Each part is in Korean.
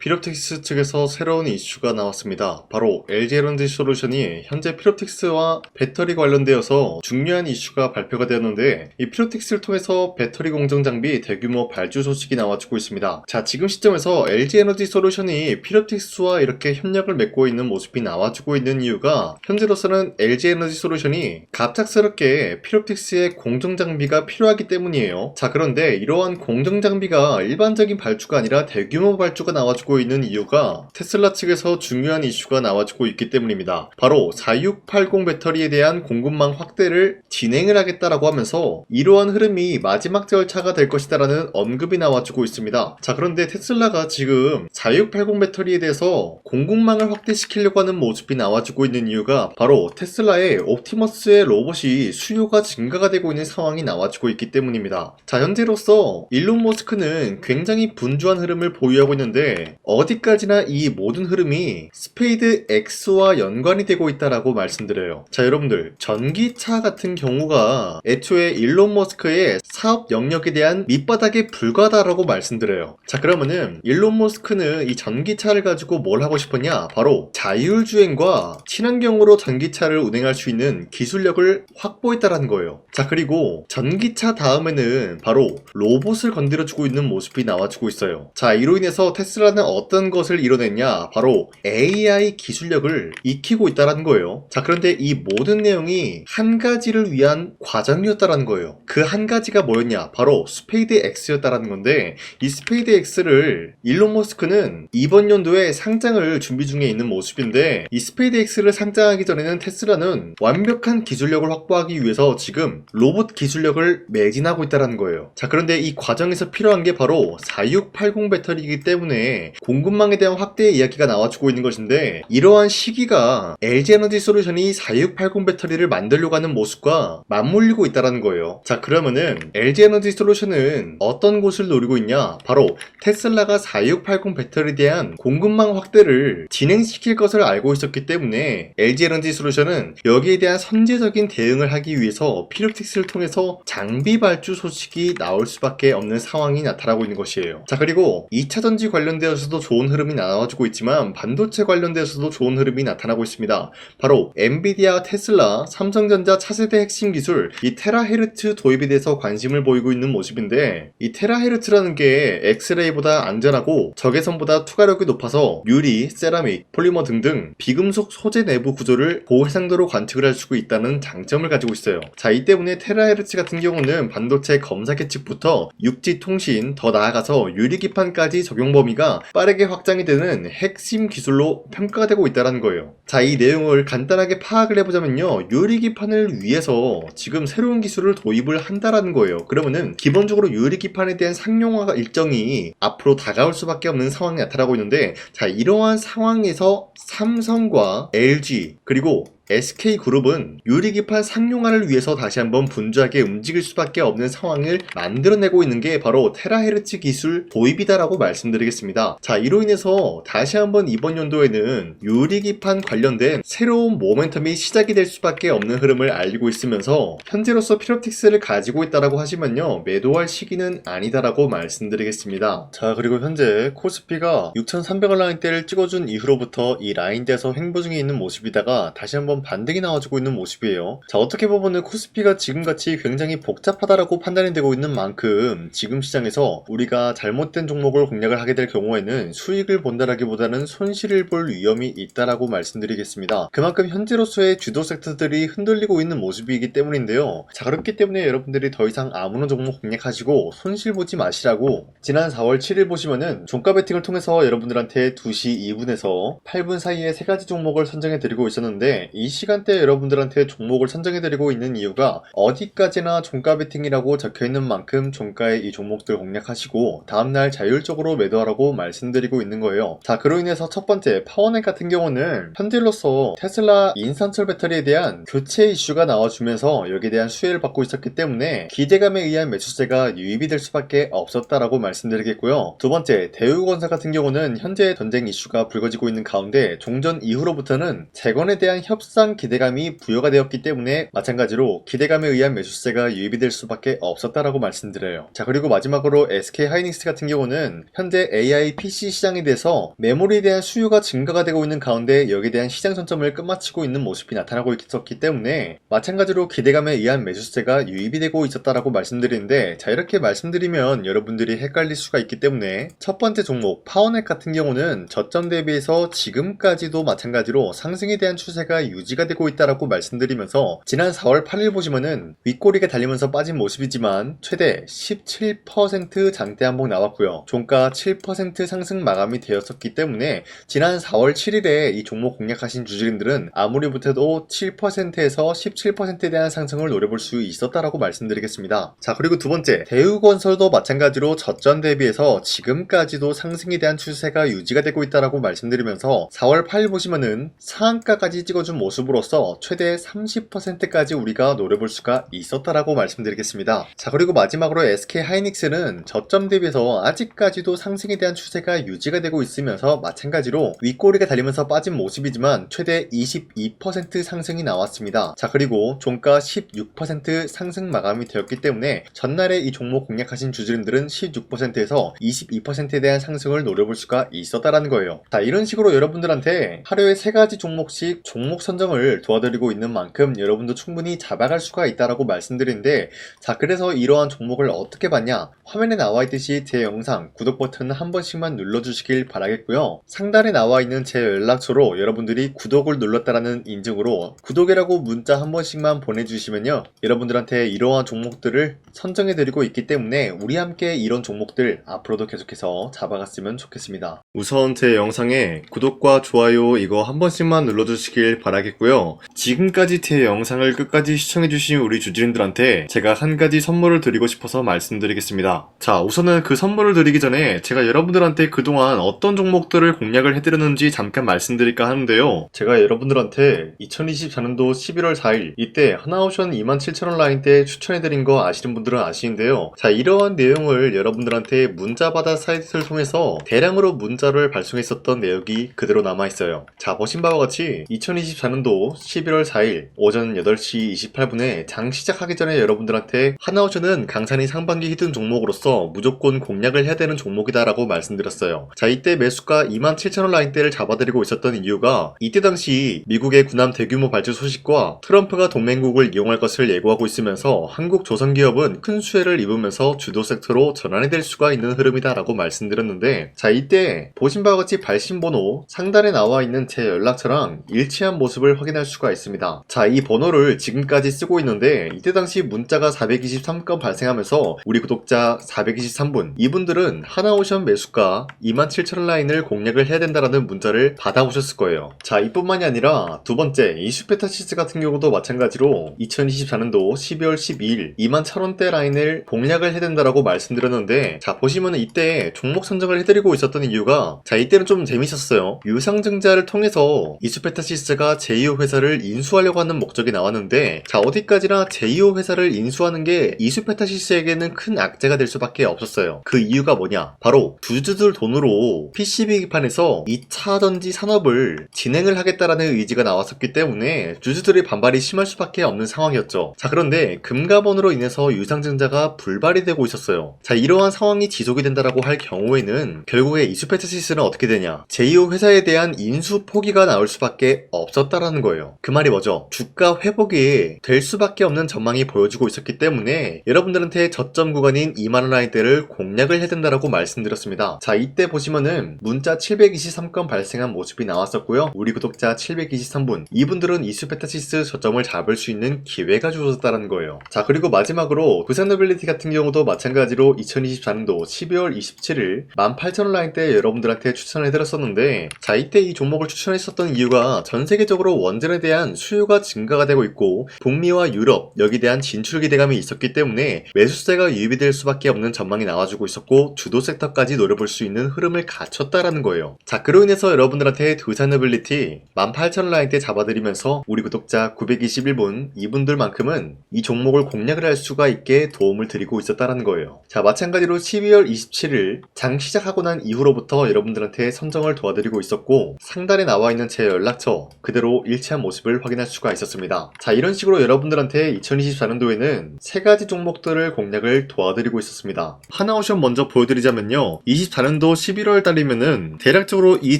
피롭틱스 측에서 새로운 이슈가 나왔습니다. 바로 LG에너지솔루션이 현재 피롭틱스와 배터리 관련되어서 중요한 이슈가 발표가 되었는데, 이 피롭틱스를 통해서 배터리 공정 장비 대규모 발주 소식이 나와주고 있습니다. 자, 지금 시점에서 LG에너지솔루션이 피롭틱스와 이렇게 협력을 맺고 있는 모습이 나와주고 있는 이유가, 현재로서는 LG에너지솔루션이 갑작스럽게 피롭틱스의 공정 장비가 필요하기 때문이에요. 자, 그런데 이러한 공정 장비가 일반적인 발주가 아니라 대규모 발주가 나와주고 있는 이유가 테슬라 측에서 중요한 이슈가 나와주고 있기 때문입니다. 바로 4680 배터리에 대한 공급망 확대를 진행을 하겠다라고 하면서 이러한 흐름이 마지막 절차가 될 것이다라는 언급이 나와주고 있습니다. 자, 그런데 테슬라가 지금 4680 배터리에 대해서 공급망을 확대시키려고 하는 모습이 나와주고 있는 이유가 바로 테슬라의 옵티머스의 로봇이 수요가 증가가 되고 있는 상황이 나와주고 있기 때문입니다. 자, 현재로서 일론 머스크는 굉장히 분주한 흐름을 보유하고 있는데, 어디까지나 이 모든 흐름이 스페이드 X와 연관이 되고 있다라고 말씀드려요. 자, 여러분들, 전기차 같은 경우가 애초에 일론 머스크의 사업 영역에 대한 밑바닥에 불과하다라고 말씀드려요. 자, 그러면은 일론 머스크는 이 전기차를 가지고 뭘 하고 싶었냐? 바로 자율주행과 친환경으로 전기차를 운행할 수 있는 기술력을 확보했다라는 거예요. 자, 그리고 전기차 다음에는 바로 로봇을 건드려주고 있는 모습이 나와주고 있어요. 자, 이로 인해서 테슬라는 어떤 것을 이뤄냈냐? 바로 AI 기술력을 익히고 있다는 거예요. 자, 그런데 이 모든 내용이 한 가지를 위한 과정이었다는 거예요. 그 한 가지가 뭐였냐? 바로 스페이드 X였다는 건데, 이 스페이드 X를 일론 머스크는 이번 연도에 상장을 준비 중에 있는 모습인데, 이 스페이드 X를 상장하기 전에는 테슬라는 완벽한 기술력을 확보하기 위해서 지금 로봇 기술력을 매진하고 있다는 거예요. 자, 그런데 이 과정에서 필요한 게 바로 4680 배터리이기 때문에 공급망에 대한 확대의 이야기가 나와주고 있는 것인데, 이러한 시기가 LG에너지솔루션이 4680 배터리를 만들려고 하는 모습과 맞물리고 있다는 거예요. 자, 그러면은 LG에너지솔루션은 어떤 곳을 노리고 있냐? 바로 테슬라가 4680 배터리에 대한 공급망 확대를 진행시킬 것을 알고 있었기 때문에 LG에너지솔루션은 여기에 대한 선제적인 대응을 하기 위해서 피롭틱스를 통해서 장비 발주 소식이 나올 수밖에 없는 상황이 나타나고 있는 것이에요. 자, 그리고 2차전지 관련되어서도 좋은 흐름이 나와주고 있지만 반도체 관련되어서도 좋은 흐름이 나타나고 있습니다. 바로 엔비디아, 테슬라, 삼성전자 차세대 핵심 기술 이 테라헤르츠 도입에 대해서 관심을 보이고 있는 모습인데, 이 테라헤르츠라는 게 엑스레이보다 안전하고 적외선보다 투과력이 높아서 유리, 세라믹, 폴리머 등등 비금속 소재 내부 구조를 고해상도로 관측을 할 수 있다는 장점을 가지고 있어요. 자, 이 때문에 테라헤르츠 같은 경우는 반도체 검사 계측부터 육지 통신, 더 나아가서 유리기판까지 적용 범위가 빠르게 확장이 되는 핵심 기술로 평가가 되고 있다는 거예요. 자, 이 내용을 간단하게 파악을 해보자면요, 유리기판을 위해서 지금 새로운 기술을 도입을 한다라는 거예요. 그러면은 기본적으로 유리기판에 대한 상용화가 일정이 앞으로 다가올 수밖에 없는 상황이 나타나고 있는데, 자, 이러한 상황에서 삼성과 LG 그리고 SK그룹은 유리기판 상용화를 위해서 다시 한번 분주하게 움직일 수밖에 없는 상황을 만들어내고 있는 게 바로 테라헤르츠 기술 도입이다라고 말씀드리겠습니다. 자, 이로 인해서 다시 한번 이번 연도에는 유리기판 관련된 새로운 모멘텀이 시작이 될 수밖에 없는 흐름을 알고 있으면서 현재로서 피롭틱스를 가지고 있다라고 하시면요, 매도할 시기는 아니다라고 말씀드리겠습니다. 자, 그리고 현재 코스피가 6,300원 라인대를 찍어준 이후로부터 이 라인대에서 횡보 중에 있는 모습이다가 다시 한번 반등이 나와주고 있는 모습이에요. 자, 어떻게 보면은 코스피가 지금같이 굉장히 복잡하다라고 판단이 되고 있는 만큼 지금 시장에서 우리가 잘못된 종목을 공략을 하게 될 경우에는 수익을 본다라기보다는 손실을 볼 위험이 있다라고 말씀드리겠습니다. 그만큼 현재로서의 주도 섹터들이 흔들리고 있는 모습이기 때문인데요. 자, 그렇기 때문에 여러분들이 더 이상 아무런 종목 공략하시고 손실 보지 마시라고 지난 4월 7일 보시면은 종가 베팅을 통해서 여러분들한테 2시 2분에서 8분 사이에 3가지 종목을 선정해 드리고 있었는데, 이 시간대에 여러분들한테 종목을 선정해드리고 있는 이유가 어디까지나 종가 베팅이라고 적혀있는 만큼 종가에 이 종목들 공략하시고 다음날 자율적으로 매도하라고 말씀드리고 있는 거예요. 자, 그로 인해서 첫 번째 파워넥 같은 경우는 현재로서 테슬라 인산철 배터리에 대한 교체 이슈가 나와주면서 여기에 대한 수혜를 받고 있었기 때문에 기대감에 의한 매수세가 유입이 될 수밖에 없었다라고 말씀드리겠고요. 두 번째, 대우건설 같은 경우는 현재 전쟁 이슈가 불거지고 있는 가운데 종전 이후로부터는 재건에 대한 협상 합산 기대감이 부여가 되었기 때문에 마찬가지로 기대감에 의한 매수세가 유입이 될 수밖에 없었다라고 말씀드려요. 자, 그리고 마지막으로 SK 하이닉스 같은 경우는 현재 AI PC 시장에 대해서 메모리에 대한 수요가 증가가 되고 있는 가운데 여기에 대한 시장 전점을 끝마치고 있는 모습이 나타나고 있었기 때문에 마찬가지로 기대감에 의한 매수세가 유입이 되고 있었다라고 말씀드리는데, 자, 이렇게 말씀드리면 여러분들이 헷갈릴 수가 있기 때문에 첫 번째 종목 파워넷 같은 경우는 저점 대비해서 지금까지도 마찬가지로 상승에 대한 추세가 유지가 되고 있다라고 말씀드리면서 지난 4월 8일 보시면은 윗꼬리가 달리면서 빠진 모습이지만 최대 17% 장대 한봉 나왔고요. 종가 7% 상승 마감이 되었었기 때문에 지난 4월 7일에 이 종목 공략하신 주주님들은 아무리 못해도 7%에서 17%에 대한 상승을 노려볼 수 있었다라고 말씀드리겠습니다. 자, 그리고 두 번째 대우건설도 마찬가지로 저점 대비해서 지금까지도 상승에 대한 추세가 유지가 되고 있다라고 말씀드리면서 4월 8일 보시면은 상한가까지 찍어준 모습으로서 최대 30%까지 우리가 노려볼 수가 있었다라고 말씀드리겠습니다. 자, 그리고 마지막으로 SK 하이닉스는 저점 대비해서 아직까지도 상승에 대한 추세가 유지가 되고 있으면서 마찬가지로 윗꼬리가 달리면서 빠진 모습이지만 최대 22% 상승이 나왔습니다. 자, 그리고 종가 16% 상승 마감이 되었기 때문에 전날에 이 종목 공략하신 주주님들은 16%에서 22%에 대한 상승을 노려볼 수가 있었다라는 거예요. 자, 이런 식으로 여러분들한테 하루에 3가지 종목씩 종목 선정을 도와드리고 있는 만큼 여러분도 충분히 잡아갈 수가 있다라고 말씀드리는데, 자, 그래서 이러한 종목을 어떻게 봤냐? 화면에 나와 있듯이 제 영상 구독 버튼 한 번씩만 눌러주시길 바라겠고요. 상단에 나와 있는 제 연락처로 여러분들이 구독을 눌렀다라는 인증으로 구독이라고 문자 한 번씩만 보내주시면요, 여러분들한테 이러한 종목들을 선정해드리고 있기 때문에 우리 함께 이런 종목들 앞으로도 계속해서 잡아갔으면 좋겠습니다. 우선 제 영상에 구독과 좋아요 이거 한 번씩만 눌러주시길 바라겠고요. 지금까지 제 영상을 끝까지 시청해주신 우리 주주님들한테 제가 한 가지 선물을 드리고 싶어서 말씀드리겠습니다. 자, 우선은 그 선물을 드리기 전에 제가 여러분들한테 그동안 어떤 종목들을 공략을 해드렸는지 잠깐 말씀드릴까 하는데요. 제가 여러분들한테 2024년도 11월 4일 이때 하나오션 27,000원 라인 때 추천해드린 거 아시는 분들은 아시는데요. 자, 이러한 내용을 여러분들한테 문자받아 사이트를 통해서 대량으로 문자를 발송했었던 내역이 그대로 남아있어요. 자, 보신 바와 같이 2024년도 11월 4일 오전 8시 28분에 장 시작하기 전에 여러분들한테 하나오션은 강산이 상반기 히든 종목으로서 무조건 공략을 해야 되는 종목이다 라고 말씀드렸어요. 자, 이때 매수가 27,000원 라인대를 잡아드리고 있었던 이유가 이때 당시 미국의 군함 대규모 발주 소식과 트럼프가 동맹국을 이용할 것을 예고하고 있으면서 한국 조선기업은 큰 수혜를 입으면서 주도 섹터로 전환이 될 수가 있는 흐름이다 라고 말씀드렸는데, 자, 이때 보신 바와 같이 발신번호 상단에 나와 있는 제 연락처랑 일치한 모습을 확인할 수가 있습니다. 자, 이 번호를 지금까지 쓰고 있는데 이때 당시 문자가 423건 발생하면서 우리 구독자 423분 이분들은 하나오션 매수가 27,000원 라인을 공략을 해야 된다라는 문자를 받아오셨을 거예요. 자, 이뿐만이 아니라 두 번째 이슈페타시스 같은 경우도 마찬가지로 2024년도 12월 12일 21,000원대 라인을 공략을 해야 된다라고 말씀드렸는데, 자, 보시면은 이때 종목 선정을 해드리고 있었던 이유가, 자, 이때는 좀 재밌었어요. 유상증자를 통해서 이슈페타시스가 제2호 회사를 인수하려고 하는 목적이 나왔는데, 자, 어디까지나 제2호 회사를 인수하는 게 이슈페타시스에게는 큰 악재가 될 수밖에 없었어요. 그 이유가 뭐냐? 바로 주주들 돈으로 PCB판에서 2차 전지 산업을 진행을 하겠다라는 의지가 나왔었기 때문에 주주들의 반발이 심할 수밖에 없는 상황이었죠. 자, 그런데 금가번으로 인해서 유상증자가 불발이 되고 있었어요. 자, 이러한 상황이 지속이 된다라고 할 경우에는 결국에 이슈페타시스는 어떻게 되냐? 제2호 회사에 대한 인수 포기가 나올 수밖에 없었다라는 거예요. 그 말이 뭐죠? 주가 회복이 될 수밖에 없는 전망이 보여지고 있었기 때문에 여러분들한테 저점 구간인 2만원 라인대를 공략을 해야 된다라고 말씀드렸습니다. 자, 이때 보시면은 문자 723건 발생한 모습이 나왔었고요. 우리 구독자 723분 이분들은 이슈페타시스 저점을 잡을 수 있는 기회가 주어졌다는 거예요. 자, 그리고 마지막으로 부산노빌리티 같은 경우도 마찬가지로 2024년도 12월 27일 18,000원 라인대 여러분들한테 추천해드렸었는데, 자, 이때 이 종목을 추천했었던 이유가 전 세계적으로 원전에 대한 수요가 증가가 되고 있고 북미와 유럽 여기에 대한 진출 기대감이 있었기 때문에 매수세가 유입이 될 수밖에 없는 전망이 나와주고 있었고 주도 섹터까지 노려볼 수 있는 흐름을 갖췄다라는 거예요. 자, 그로 인해서 여러분들한테 두산노빌리티 18,000원 라인대 잡아드리면서 우리 구독자 921분 이분들만큼은 이 종목을 공략을 할 수가 있게 도움을 드리고 있었다라는 거예요. 자, 마찬가지로 12월 27일 장 시작하고 난 이후로부터 여러분들한테 선정을 도와드리고 있었고 상단에 나와 있는 제 연락처 그대로 바로 일치한 모습을 확인할 수가 있었습니다. 자, 이런 식으로 여러분들한테 2024년도에는 세 가지 종목들을 공략을 도와드리고 있었습니다. 하나오션 먼저 보여드리자면요, 24년도 11월 달이면은 대략적으로 이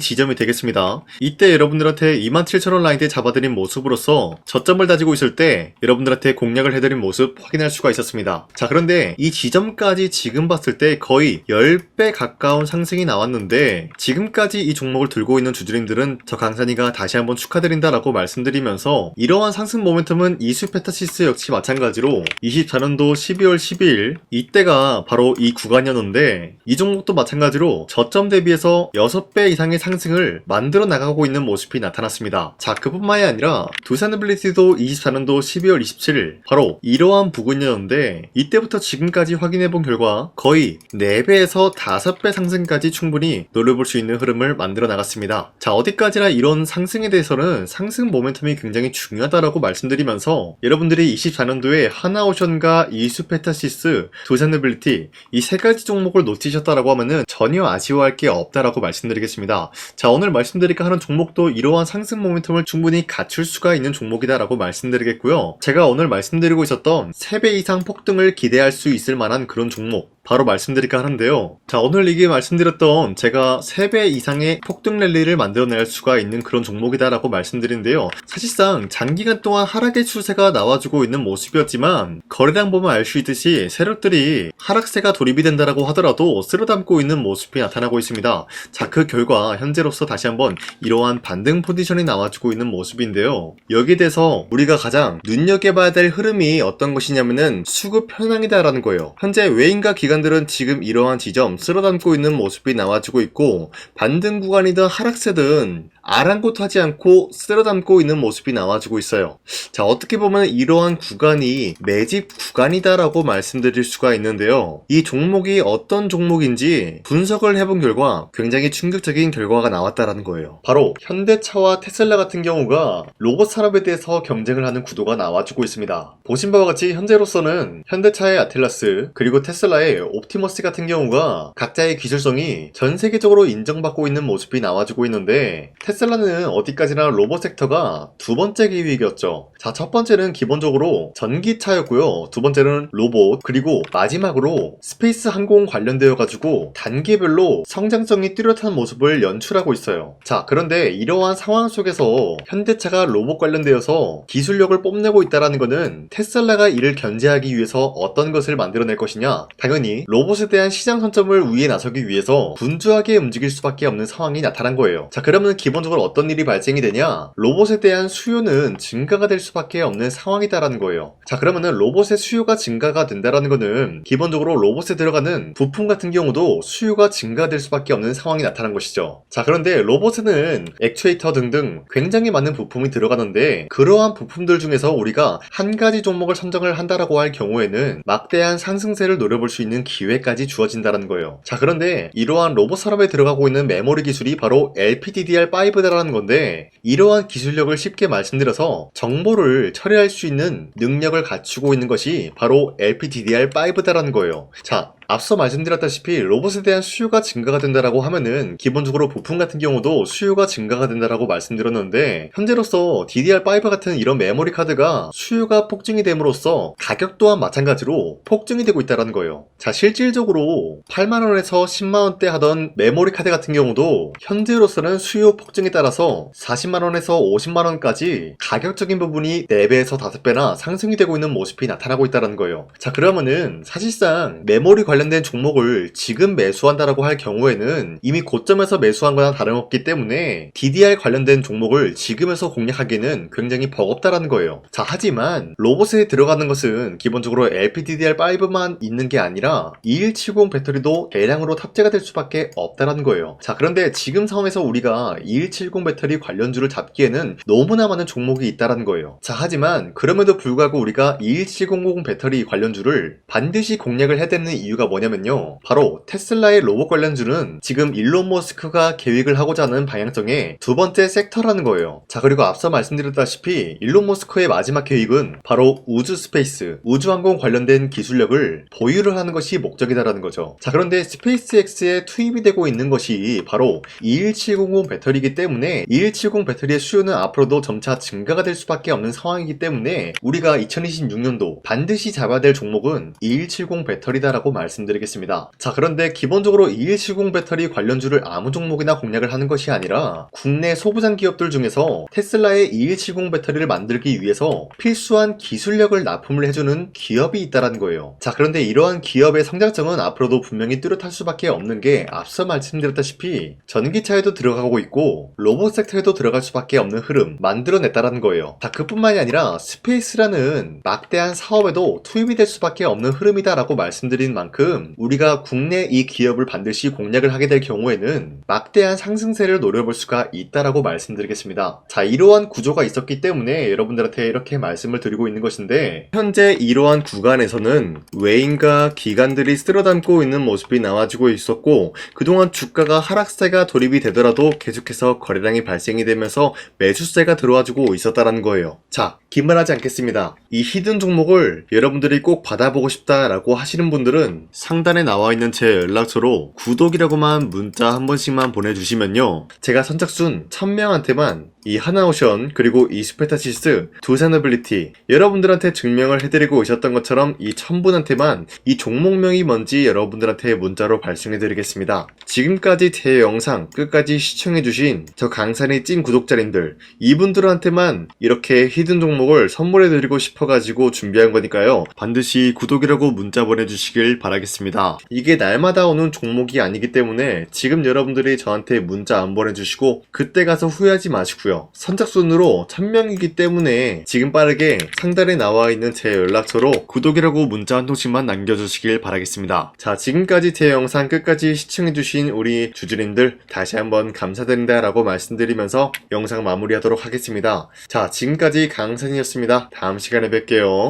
지점이 되겠습니다. 이때 여러분들한테 27,000원 라인대 잡아드린 모습으로서 저점을 다지고 있을 때 여러분들한테 공략을 해드린 모습 확인할 수가 있었습니다. 자, 그런데 이 지점까지 지금 봤을 때 거의 10배 가까운 상승이 나왔는데, 지금까지 이 종목을 들고 있는 주주님들은 저 강산이가 다시 한번 축하드린다라고 말씀드리면서, 이러한 상승 모멘텀은 이수페타시스 역시 마찬가지로 24년도 12월 12일 이때가 바로 이 구간이었는데, 이 종목도 마찬가지로 저점 대비해서 6배 이상의 상승을 만들어 나가고 있는 모습이 나타났습니다. 자, 그뿐만이 아니라 두산빌리티도 24년도 12월 27일 바로 이러한 부근이었는데, 이때부터 지금까지 확인해본 결과 거의 4배에서 5배 상승까지 충분히 노려볼 수 있는 흐름을 만들어 나갔습니다. 자, 어디까지나 이런 상승에 대해서는 상승 모멘텀이 굉장히 중요하다라고 말씀드리면서, 여러분들이 24년도에 하나오션과 이수페타시스, 두산빌리티 이 세 가지 종목을 놓치셨다라고 하면은 전혀 아쉬워할 게 없다라고 말씀드리겠습니다. 자, 오늘 말씀드릴까 하는 종목도 이러한 상승 모멘텀을 충분히 갖출 수가 있는 종목이다라고 말씀드리겠고요. 제가 오늘 말씀드리고 있었던 3배 이상 폭등을 기대할 수 있을 만한 그런 종목 바로 말씀드릴까 하는데요. 자, 오늘 이게 말씀드렸던 제가 3배 이상의 폭등 랠리를 만들어낼 수가 있는 그런 종목이다라고 말씀드린데요. 사실상 장기간 동안 하락의 추세가 나와주고 있는 모습이었지만, 거래량 보면 알 수 있듯이 세력들이 하락세가 돌입이 된다라고 하더라도 쓸어담고 있는 모습이 나타나고 있습니다. 자, 그 결과 현재로서 다시 한번 이러한 반등 포지션이 나와주고 있는 모습인데요. 여기에 대해서 우리가 가장 눈여겨봐야 될 흐름이 어떤 것이냐면은 수급 현황이다라는 거예요. 현재 외인과 기관들은 지금 이러한 지점 쓸어담고 있는 모습이 나와주고 있고, 반등 구간이든 하락세든 아랑곳하지 않고 쓸어담고 있는 모습이 나와주고 있어요. 자, 어떻게 보면 이러한 구간이 매집 구간이다라고 말씀드릴 수가 있는데요. 이 종목이 어떤 종목인지 분석을 해본 결과 굉장히 충격적인 결과가 나왔다라는 거예요. 바로 현대차와 테슬라 같은 경우가 로봇 산업에 대해서 경쟁을 하는 구도가 나와주고 있습니다. 보신 바와 같이 현재로서는 현대차의 아틀라스 그리고 테슬라의 옵티머스 같은 경우가 각자의 기술성이 전 세계적으로 인정받고 있는 모습이 나와주고 있는데, 테슬라는 어디까지나 로봇 섹터가 두 번째 기획이었죠. 자, 첫 번째는 기본적으로 전기차였고요. 두 번째는 로봇, 그리고 마지막으로 스페이스 항공 관련되어 가지고 단계별로 성장성이 뚜렷한 모습을 연출하고 있어요. 자, 그런데 이러한 상황 속에서 현대차가 로봇 관련되어서 기술력을 뽐내고 있다는 것은 테슬라가 이를 견제하기 위해서 어떤 것을 만들어낼 것이냐, 당연히 로봇에 대한 시장 선점을 위해 나서기 위해서 분주하게 움직일 수밖에 없는 상황이 나타난 거예요. 자, 그러면 기본적으로 어떤 일이 발생이 되냐, 로봇에 대한 수요는 증가가 될 수밖에 없는 상황이다라는 거예요. 자, 그러면은 로봇의 수요가 증가가 된다라는 거는 기본적으로 로봇에 들어가는 부품 같은 경우도 수요가 증가될 수밖에 없는 상황이 나타난 것이죠. 자, 그런데 로봇에는 액추에이터 등등 굉장히 많은 부품이 들어가는데, 그러한 부품들 중에서 우리가 한 가지 종목을 선정을 한다라고 할 경우에는 막대한 상승세를 노려볼 수 있는 기회까지 주어진다는 거예요. 자, 그런데 이러한 로봇 산업에 들어가고 있는 메모리 기술이 바로 LPDDR5다라는 건데, 이러한 기술력을 쉽게 말씀드려서 정보를 처리할 수 있는 능력을 갖추고 있는 것이 바로 LPDDR5다라는 거예요. 자, 앞서 말씀드렸다시피 로봇에 대한 수요가 증가가 된다라고 하면은 기본적으로 부품 같은 경우도 수요가 증가가 된다라고 말씀드렸는데, 현재로서 DDR5 같은 이런 메모리 카드가 수요가 폭증이 됨으로써 가격 또한 마찬가지로 폭증이 되고 있다는 거예요. 자, 실질적으로 8만원에서 10만원대 하던 메모리 카드 같은 경우도 현재로서는 수요 폭증에 따라서 40만원에서 50만원까지 가격적인 부분이 4배에서 5배나 상승이 되고 있는 모습이 나타나고 있다는 거예요. 자, 그러면은 사실상 메모리 관련된 종목을 지금 매수한다라고 할 경우에는 이미 고점에서 매수한 거나 다름없기 때문에 DDR 관련된 종목을 지금에서 공략하기는 굉장히 버겁다라는 거예요. 자, 하지만 로봇에 들어가는 것은 기본적으로 LPDDR5만 있는 게 아니라 2170 배터리도 대량으로 탑재가 될 수밖에 없다라는 거예요. 자, 그런데 지금 상황에서 우리가 2170 배터리 관련주를 잡기에는 너무나 많은 종목이 있다라는 거예요. 자, 하지만 그럼에도 불구하고 우리가 21700 배터리 관련주를 반드시 공략을 해야 되는 이유가 뭐냐면요. 바로 테슬라의 로봇 관련주는 지금 일론 머스크가 계획을 하고자 하는 방향성의 두 번째 섹터라는 거예요. 자, 그리고 앞서 말씀드렸다시피 일론 머스크의 마지막 계획은 바로 우주 스페이스, 우주항공 관련된 기술력을 보유를 하는 것이 목적이다라는 거죠. 자, 그런데 스페이스X에 투입이 되고 있는 것이 바로 21700 배터리이기 때문에 2170 배터리의 수요는 앞으로도 점차 증가가 될 수밖에 없는 상황이기 때문에 우리가 2026년도 반드시 잡아야 될 종목은 2170 배터리다라고 말씀드리겠습니다. 자, 그런데 기본적으로 2170 배터리 관련주를 아무 종목이나 공략을 하는 것이 아니라 국내 소부장 기업들 중에서 테슬라의 2170 배터리를 만들기 위해서 필수한 기술력을 납품을 해주는 기업이 있다는 거예요. 자, 그런데 이러한 기업의 성장성은 앞으로도 분명히 뚜렷할 수밖에 없는 게 앞서 말씀드렸다시피 전기차에도 들어가고 있고 로봇 섹터에도 들어갈 수밖에 없는 흐름 만들어냈다라는 거예요. 자, 그뿐만이 아니라 스페이스라는 막대한 사업에도 투입이 될 수밖에 없는 흐름이다라고 말씀드린 만큼 우리가 국내 이 기업을 반드시 공략을 하게 될 경우에는 막대한 상승세를 노려볼 수가 있다라고 말씀드리겠습니다. 자, 이러한 구조가 있었기 때문에 여러분들한테 이렇게 말씀을 드리고 있는 것인데 현재 이러한 구간에서는 외인과 기관들이 쓸어담고 있는 모습이 나와지고 있었고 그동안 주가가 하락세가 돌입이 되더라도 계속해서 거래량이 발생이 되면서 매수세가 들어와주고 있었다라는 거예요. 자, 기만하지 않겠습니다. 이 히든 종목을 여러분들이 꼭 받아보고 싶다라고 하시는 분들은 상단에 나와 있는 제 연락처로 구독이라고만 문자 한 번씩만 보내주시면요. 제가 선착순 1000명한테만 이 하나오션 그리고 이 스페타시스 두산어빌리티 여러분들한테 증명을 해드리고 오셨던 것처럼 이 1000분한테만 이 종목명이 뭔지 여러분들한테 문자로 발송해드리겠습니다. 지금까지 제 영상 끝까지 시청해주신 저 강산의 찐 구독자님들 이분들한테만 이렇게 히든 종목을 선물해드리고 싶어가지고 준비한 거니까요. 반드시 구독이라고 문자 보내주시길 바라겠습니다. 이게 날마다 오는 종목이 아니기 때문에 지금 여러분들이 저한테 문자 안 보내주시고 그때 가서 후회하지 마시고요. 선착순으로 1000명이기 때문에 지금 빠르게 상단에 나와 있는 제 연락처로 구독이라고 문자 한 통씩만 남겨주시길 바라겠습니다. 자, 지금까지 제 영상 끝까지 시청해주신 우리 주주님들 다시 한번 감사드린다 라고 말씀드리면서 영상 마무리하도록 하겠습니다. 자, 지금까지 강산이었습니다. 다음 시간에 뵐게요.